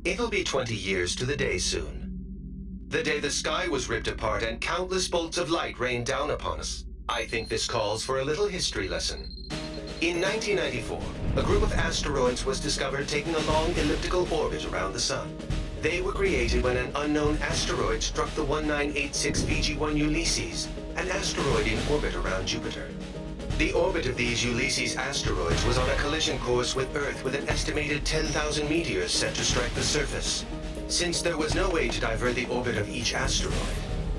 It'll be 20 years to the day soon. The day the sky was ripped apart and countless bolts of light rained down upon us. I think this calls for a little history lesson. In 1994, a group of asteroids was discovered taking a long elliptical orbit around the Sun. They were created when an unknown asteroid struck the 1986 VG-1 Ulysses, an asteroid in orbit around Jupiter. The orbit of these Ulysses asteroids was on a collision course with Earth with an estimated 10,000 meteors set to strike the surface. Since there was no way to divert the orbit of each asteroid,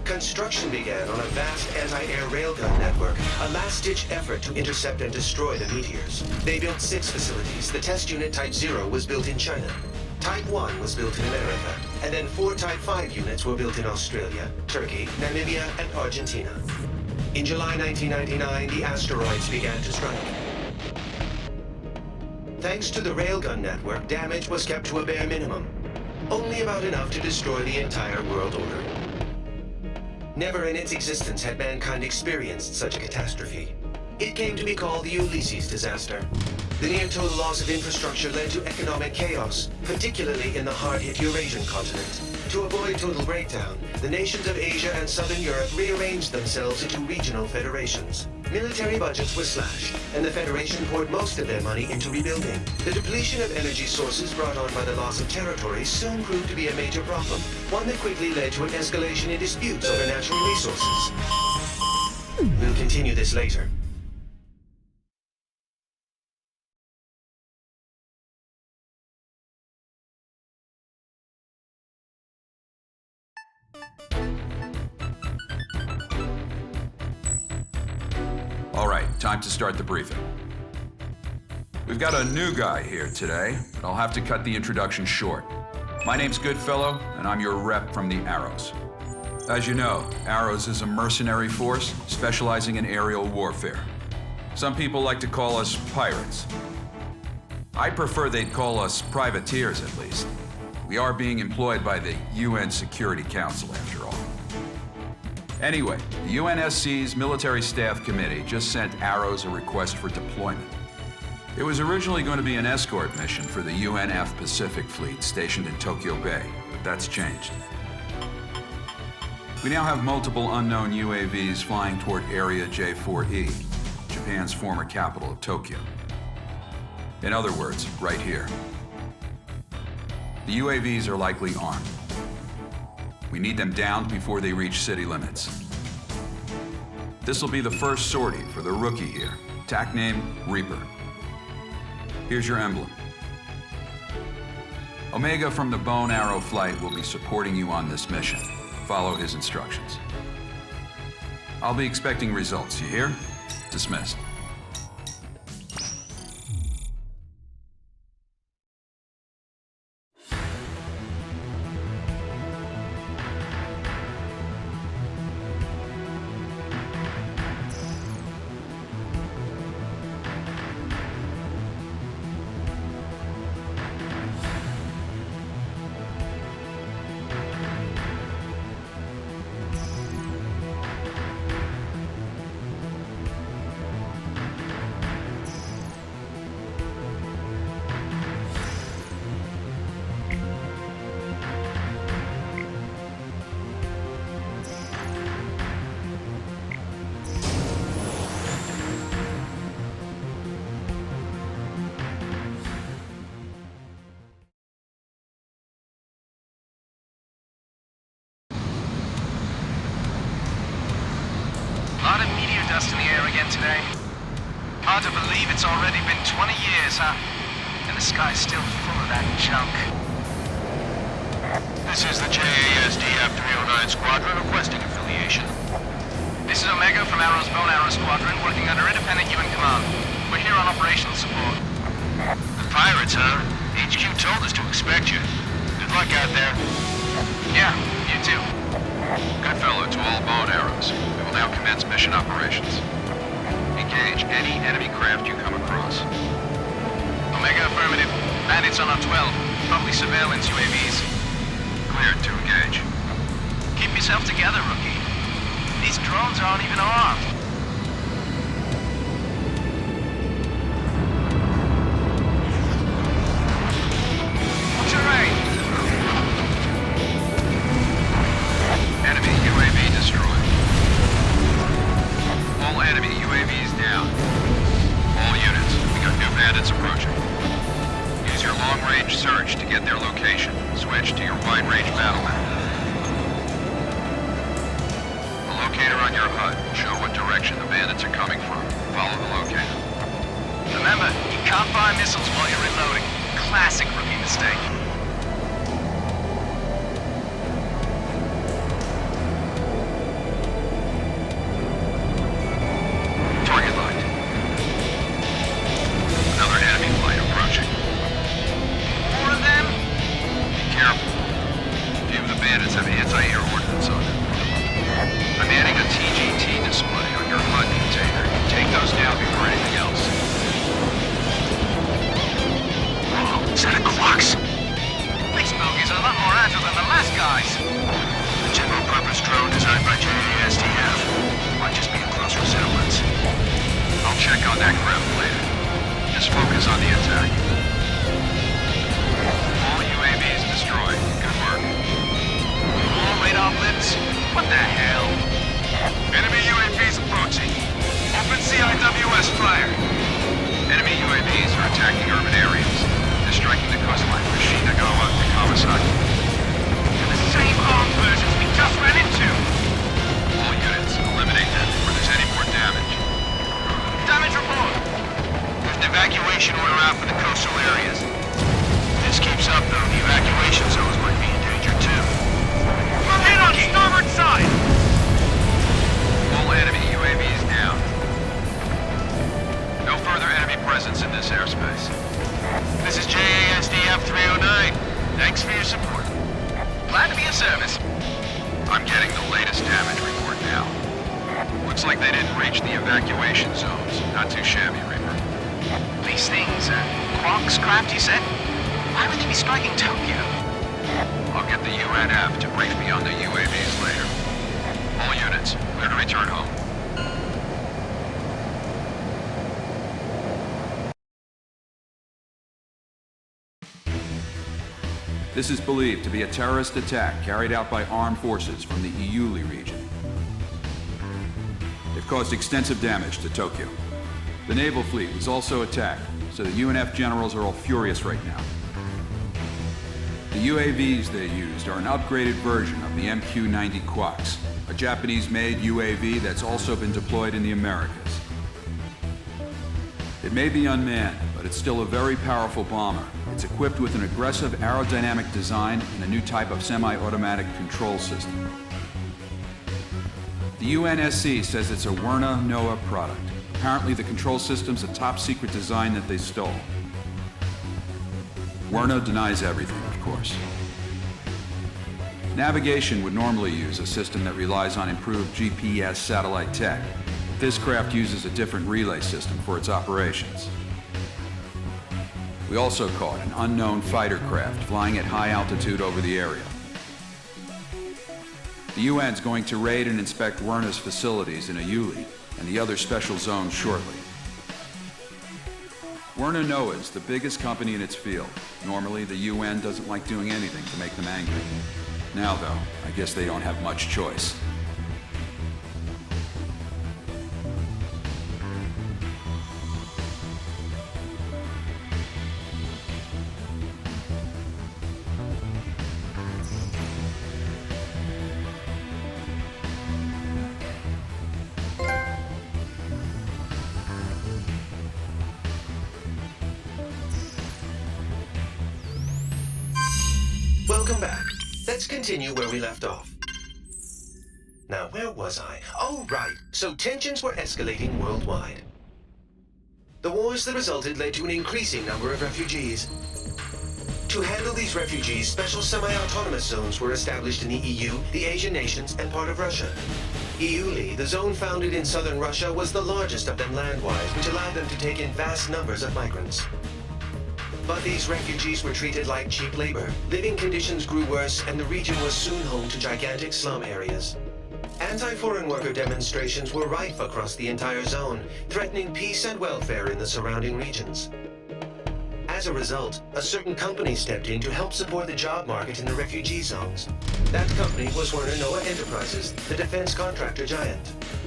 construction began on a vast anti-air railgun network, a last-ditch effort to intercept and destroy the meteors. They built 6 facilities. The test unit Type 0 was built in China. Type 1 was built in America, and then 4 Type 5 units were built in Australia, Turkey, Namibia, and Argentina. In July 1999, the asteroids began to strike. Thanks to the railgun network, damage was kept to a bare minimum, only about enough to destroy the entire world order. Never in its existence had mankind experienced such a catastrophe. It came to be called the Ulysses disaster. The near-total loss of infrastructure led to economic chaos, particularly in the hard-hit Eurasian continent. To avoid total breakdown, the nations of Asia and Southern Europe rearranged themselves into regional federations. Military budgets were slashed, and the Federation poured most of their money into rebuilding. The depletion of energy sources brought on by the loss of territory soon proved to be a major problem, one that quickly led to an escalation in disputes over natural resources. We'll continue this later. All right, time to start the briefing. We've got a new guy here today, but I'll have to cut the introduction short. My name's Goodfellow, and I'm your rep from the Arrows. As you know, Arrows is a mercenary force specializing in aerial warfare. Some people like to call us pirates. I prefer they'd call us privateers, at least. We are being employed by the UN Security Council, after all. Anyway, the UNSC's Military Staff Committee just sent Arrows a request for deployment. It was originally going to be an escort mission for the UNF Pacific Fleet stationed in Tokyo Bay, but that's changed. We now have multiple unknown UAVs flying toward Area J4E, Japan's former capital of Tokyo. In other words, right here. The UAVs are likely armed. We need them downed before they reach city limits. This will be the first sortie for the rookie here, TAC name Reaper. Here's your emblem. Omega from the Bone Arrow Flight will be supporting you on this mission. Follow his instructions. I'll be expecting results, you hear? Dismissed. Lot of meteor dust in the air again today. Hard to believe it's already been 20 years, huh? And the sky's still full of that junk. This is the JASDF 309 Squadron requesting affiliation. This is Omega from Arrow's Bone Arrow Squadron, working under independent UN command. We're here on operational support. The pirates, huh? HQ told us to expect you. Good luck out there. Yeah, you too. Goodfellow to all Bone Arrows. We will now commence mission operations. Engage any enemy craft you come across. Omega affirmative. Bandits on our 12. Probably surveillance UAVs. Cleared to engage. Keep yourself together, rookie. These drones aren't even armed. Terrain! Bandits approaching. Use your long-range search to get their location. Switch to your wide-range battle map. The locator on your HUD will show what direction the bandits are coming from. Follow the locator. Remember, you can't fire missiles while you're reloading. Classic rookie mistake. Target locked. Another enemy flight approaching. More of them? Be careful. A few of the bandits have anti-air ordnance on them. I'm adding a TGT display on your HUD container. Take those down before anything else. Whoa, is that a Quax? These bogies are a lot more agile than the last guys. The general-purpose drone designed by JASDF. Might just be a close resemblance. I'll check on that craft later. Just focus on the attack. All UAVs destroyed. Good work. More radar blips? What the hell? Enemy UAVs approaching. Open CIWS fire. Enemy UAVs are attacking urban areas. They're striking the coastline from Shinagawa to Kawasaki. They're the same armed versions we just ran into. All units, eliminate them before there's any more damage. Damage report. There's an evacuation order out for the coastal areas. If this keeps up, though, the evacuation zones might be in danger, too. Move in on starboard side. All enemy UAVs down. No further enemy presence in this airspace. This is JASDF 309. Thanks for your support. Glad to be of service. I'm getting the latest damage report now. Looks like they didn't reach the evacuation zones. Not too shabby, Reaper. These things, Quax craft, you said? Why would they be striking Tokyo? I'll get the UNF to brief me on the UAVs later. All units, clear to return home. This is believed to be a terrorist attack carried out by armed forces from the Iuli region. They've caused extensive damage to Tokyo. The naval fleet was also attacked, so the UNF generals are all furious right now. The UAVs they used are an upgraded version of the MQ-90 Quax, a Japanese-made UAV that's also been deployed in the Americas. It may be unmanned, but it's still a very powerful bomber. It's equipped with an aggressive aerodynamic design and a new type of semi-automatic control system. The UNSC says it's a Werner NOAA product. Apparently the control system's a top-secret design that they stole. Werner denies everything, of course. Navigation would normally use a system that relies on improved GPS satellite tech. This craft uses a different relay system for its operations. We also caught an unknown fighter craft flying at high altitude over the area. The UN's going to raid and inspect Werner's facilities in Iuli and the other special zones shortly. Werner NOAA is the biggest company in its field. Normally, the UN doesn't like doing anything to make them angry. Now, though, I guess they don't have much choice. Welcome back. Let's continue where we left off. Now, where was I? Oh, right. So tensions were escalating worldwide. The wars that resulted led to an increasing number of refugees. To handle these refugees, special semi-autonomous zones were established in the EU, the Asian nations, and part of Russia. Iuli, the zone founded in southern Russia, was the largest of them land-wise, which allowed them to take in vast numbers of migrants. But these refugees were treated like cheap labor. Living conditions grew worse, and the region was soon home to gigantic slum areas. Anti-foreign worker demonstrations were rife across the entire zone, threatening peace and welfare in the surrounding regions. As a result, a certain company stepped in to help support the job market in the refugee zones. That company was Werner Noah Enterprises, the defense contractor giant.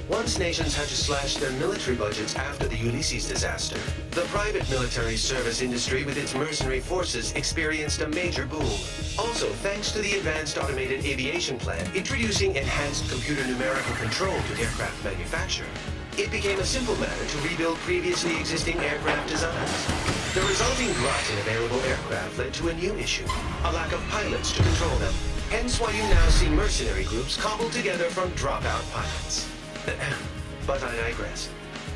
Once nations had to slash their military budgets after the Ulysses disaster, the private military service industry with its mercenary forces experienced a major boom. Also, thanks to the Advanced Automated Aviation Plan introducing enhanced computer numerical control to aircraft manufacture, it became a simple matter to rebuild previously existing aircraft designs. The resulting glut in available aircraft led to a new issue, a lack of pilots to control them. Hence why you now see mercenary groups cobbled together from dropout pilots. But I digress.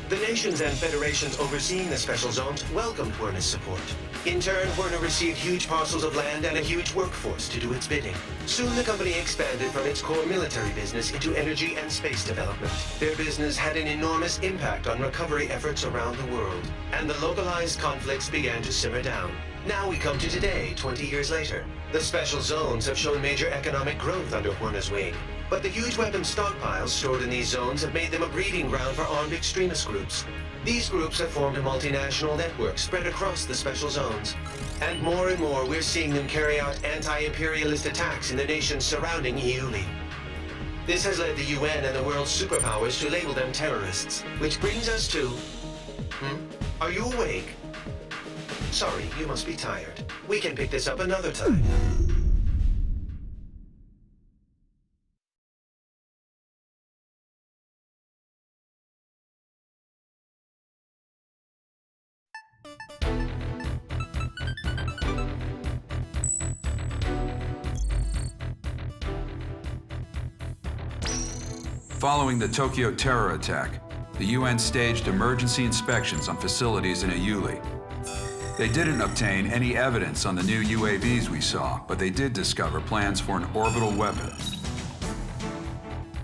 The nations and federations overseeing the special zones welcomed Werner's support. In turn, Werner received huge parcels of land and a huge workforce to do its bidding. Soon the company expanded from its core military business into energy and space development. Their business had an enormous impact on recovery efforts around the world, and the localized conflicts began to simmer down. Now we come to today, 20 years later. The special zones have shown major economic growth under Werner's wing. But the huge weapons stockpiles stored in these zones have made them a breeding ground for armed extremist groups. These groups have formed a multinational network spread across the special zones. And more we're seeing them carry out anti-imperialist attacks in the nations surrounding Iuli. This has led the UN and the world's superpowers to label them terrorists, which brings us to... Are you awake? Sorry, you must be tired. We can pick this up another time. Following the Tokyo terror attack, the UN staged emergency inspections on facilities in Iuli. They didn't obtain any evidence on the new UAVs we saw, but they did discover plans for an orbital weapon.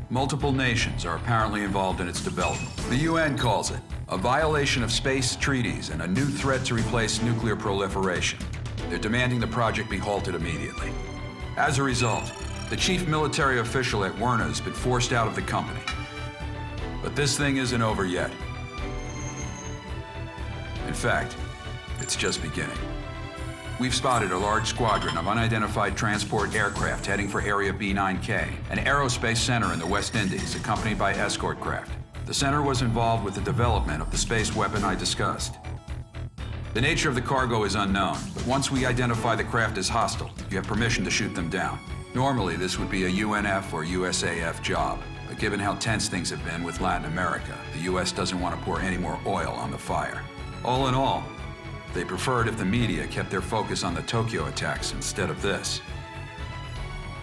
Multiple nations are apparently involved in its development. The UN calls it a violation of space treaties and a new threat to replace nuclear proliferation. They're demanding the project be halted immediately. As a result, the chief military official at Werner has been forced out of the company. But this thing isn't over yet. In fact, it's just beginning. We've spotted a large squadron of unidentified transport aircraft heading for Area B9K, an aerospace center in the West Indies, accompanied by escort craft. The center was involved with the development of the space weapon I discussed. The nature of the cargo is unknown, but once we identify the craft as hostile, you have permission to shoot them down. Normally, this would be a UNF or USAF job, but given how tense things have been with Latin America, the US doesn't want to pour any more oil on the fire. All in all, they preferred if the media kept their focus on the Tokyo attacks instead of this.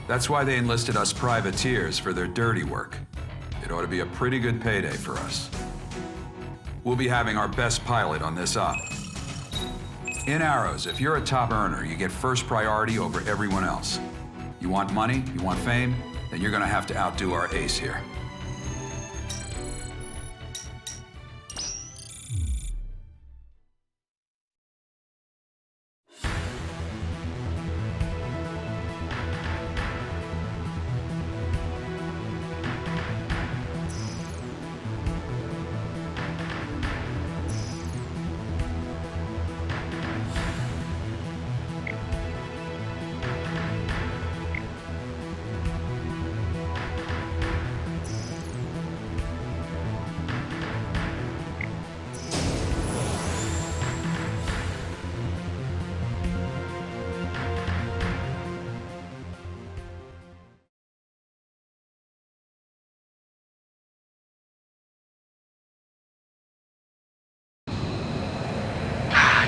That's why they enlisted us privateers for their dirty work. It ought to be a pretty good payday for us. We'll be having our best pilot on this op. In Arrows, if you're a top earner, you get first priority over everyone else. You want money, you want fame, then you're gonna have to outdo our ace here.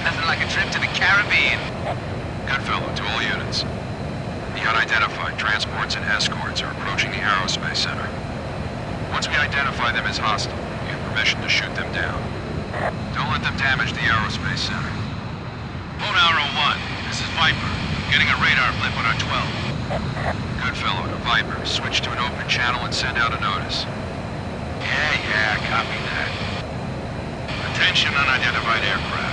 Nothing like a trip to the Caribbean. Good fellow, to all units. The unidentified transports and escorts are approaching the aerospace center. Once we identify them as hostile, you have permission to shoot them down. Don't let them damage the aerospace center. Phone Arrow 1, this is Viper. Getting a radar blip on our 12. Good fellow, to Viper. Switch to an open channel and send out a notice. Yeah, copy that. Attention unidentified aircraft.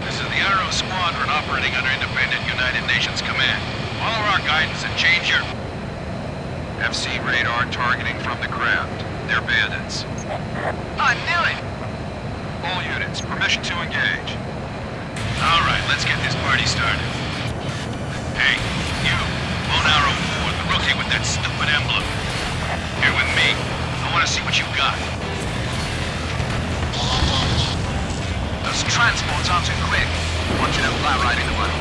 This is the Arrow Squadron operating under independent United Nations command. Follow our guidance and change your... FC radar targeting from the craft. They're bandits. I knew it! All units, permission to engage. All right, let's get this party started. Hey, you, Phone Arrow 4. rookie with that stupid emblem. Here with me. I want to see what you've got. Those transports aren't too quick. Watching them fly right into one.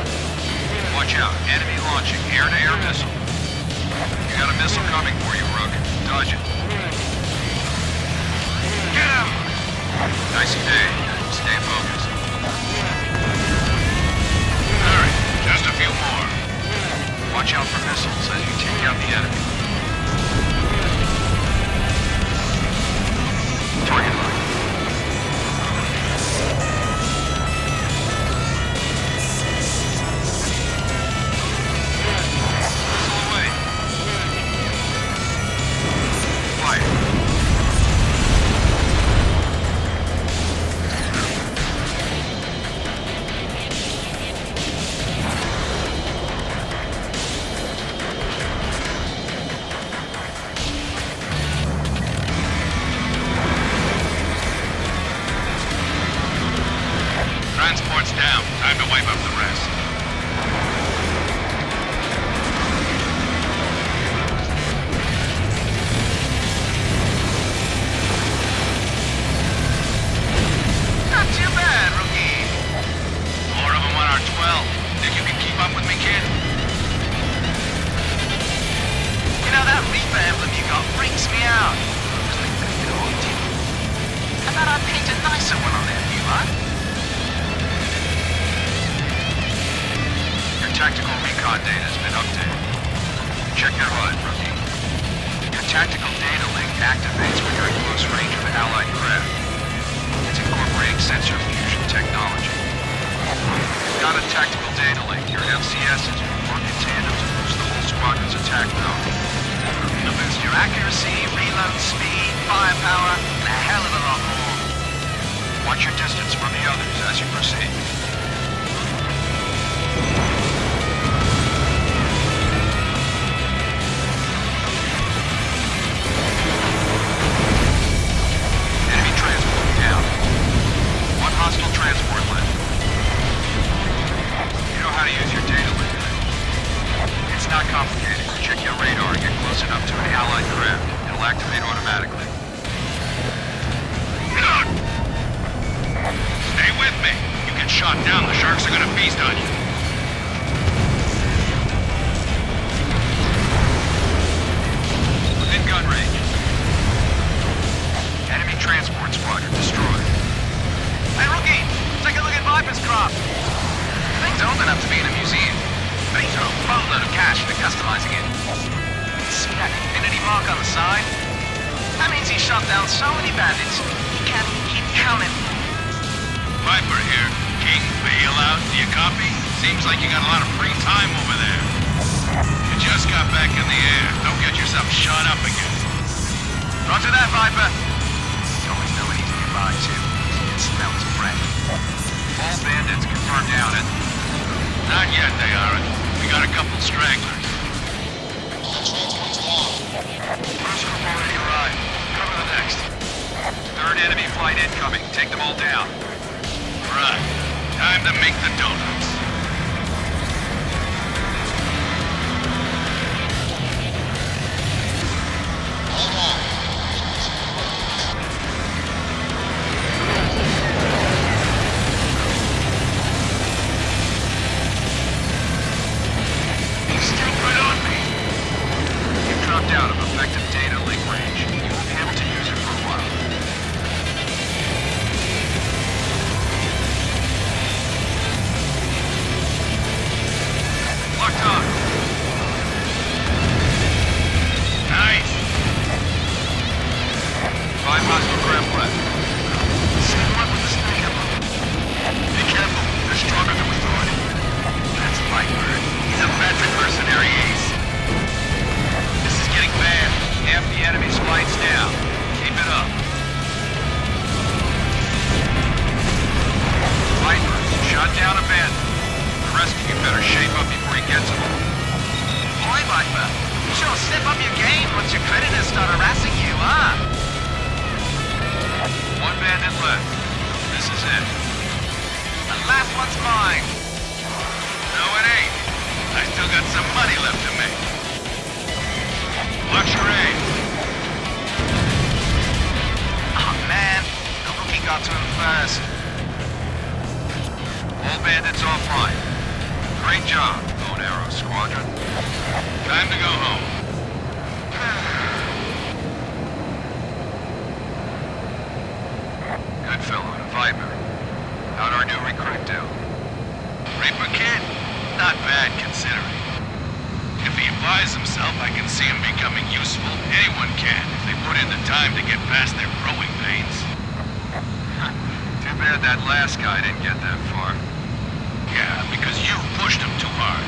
Watch out. Enemy launching air-to-air missile. You got a missile coming for you, Rook. Dodge it. Get him! Nicey day. Stay focused. Hurry. Just a few more. Watch out for missiles as you take out the enemy. Target line. Missile away. Fire. Transport's down. Time to wipe up the rest. Not too bad, rookie. More of them on our 12. Think you can keep up with me, kid? You know, that Reaper emblem you got freaks me out. Looks like a bit haunted. How about I paint a nicer one on there, you huh? Your tactical recon data has been updated. Check your HUD, rookie. Your tactical data link activates when you're in close range of allied craft. It's incorporating sensor fusion technology. You've got a tactical data link. Your FCSs will work in tandem to boost the whole squadron's attack power. It'll boost your accuracy, reload speed, firepower, and a hell of a lot more. Watch your distance from the others as you proceed. Enemy transport down. One hostile transport left. You know how to use your data link. It's not complicated. Check your radar and get close enough to an allied craft. It'll activate automatically. Stay with me. You get shot down, the sharks are gonna feast on you. Within gun range. Enemy transport squadron destroyed. Hey, rookie! Take a look at Viper's craft. The thing's old enough to be in a museum, but he's got a boatload of cash for customizing it. See that infinity mark on the side? That means he shot down so many bandits, he can't even keep counting. Viper here. King, bailout. Do you copy? Seems like you got a lot of free time over there. You just got back in the air. Don't get yourself shot up again. Roger that, Viper. You always know when he's nearby, too. You can smell his breath. All bandits confirmed down it. Not yet, they aren't. We got a couple stragglers. First group already arrived. Cover the next. Third enemy flight incoming. Take them all down. Right. Time to make the donuts. Stay right on me. You've dropped out of effective data link range. You won't be able to use it for a while. Locked on. Nice. 5 hostile craft left. Same one with the snake up on. Be careful. They're stronger than we thought. That's Viper. He's a veteran mercenary ace. This is getting bad. Half the enemy's flight's down. Keep it up. Viper, shot down a bandit. The rest of you better shape up before he gets them. Boy, Viper. Sure, step up your game once your creditors start harassing you, huh? One bandit left. This is it. The last one's mine. No, it ain't. I still got some money left to make. Watch your aim. Oh man, the rookie got to him first. All bandits offline. Great job, Bow and Arrow Squadron. Time to go home. Good fellow and Viper. How'd our new recruit do? Reaper kid? Not bad considering. If he applies himself, I can see him becoming useful. Anyone can, if they put in the time to get past their growing pains. Too bad that last guy didn't get that far. Yeah, because you pushed him too hard.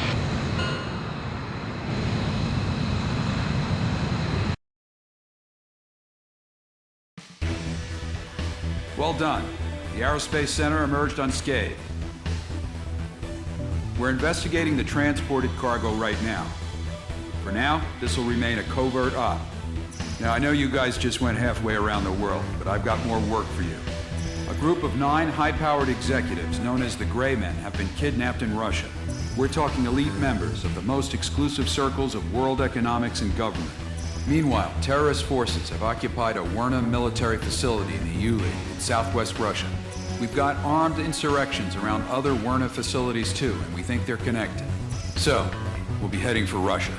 Well done. The Aerospace Center emerged unscathed. We're investigating the transported cargo right now. For now, this will remain a covert op. Now, I know you guys just went halfway around the world, but I've got more work for you. A group of 9 high-powered executives known as the Gray Men have been kidnapped in Russia. We're talking elite members of the most exclusive circles of world economics and government. Meanwhile, terrorist forces have occupied a Werna military facility in the Uli in southwest Russia. We've got armed insurrections around other Werna facilities too, and we think they're connected. So, we'll be heading for Russia.